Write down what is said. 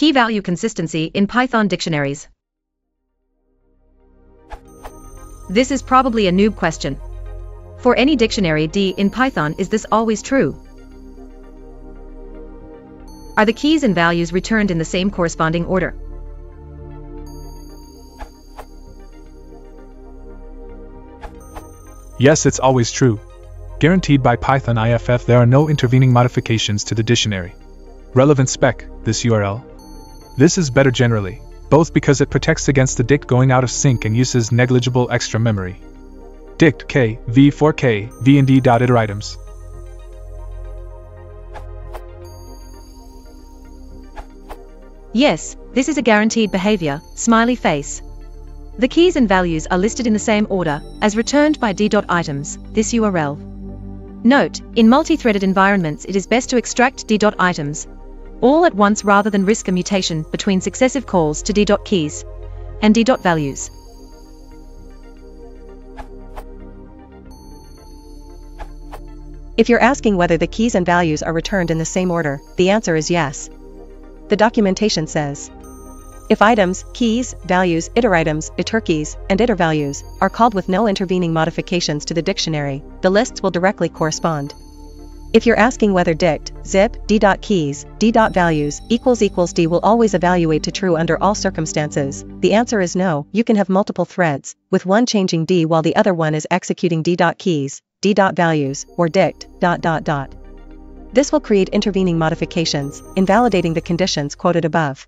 Key value consistency in Python dictionaries. This is probably a noob question. For any dictionary D in Python, is this always true? Are the keys and values returned in the same corresponding order? Yes, it's always true. Guaranteed by Python IFF, there are no intervening modifications to the dictionary. Relevant spec, this URL. This is better generally, both because it protects against the dict going out of sync and uses negligible extra memory. Dict k, v 4k, v and d.iteritems. Yes, this is a guaranteed behavior, smiley face. The keys and values are listed in the same order, as returned by d.items, this URL. Note, in multi-threaded environments it is best to extract d.items all at once rather than risk a mutation between successive calls to d.keys and d.values. If you're asking whether the keys and values are returned in the same order, the answer is yes. The documentation says, if items, keys, values, iteritems, iterkeys, and itervalues are called with no intervening modifications to the dictionary, the lists will directly correspond. If you're asking whether dict, zip, d.keys, d.values == d will always evaluate to true under all circumstances, the answer is no. You can have multiple threads, with one changing d while the other one is executing d.keys, d.values, or dict, ... This will create intervening modifications, invalidating the conditions quoted above.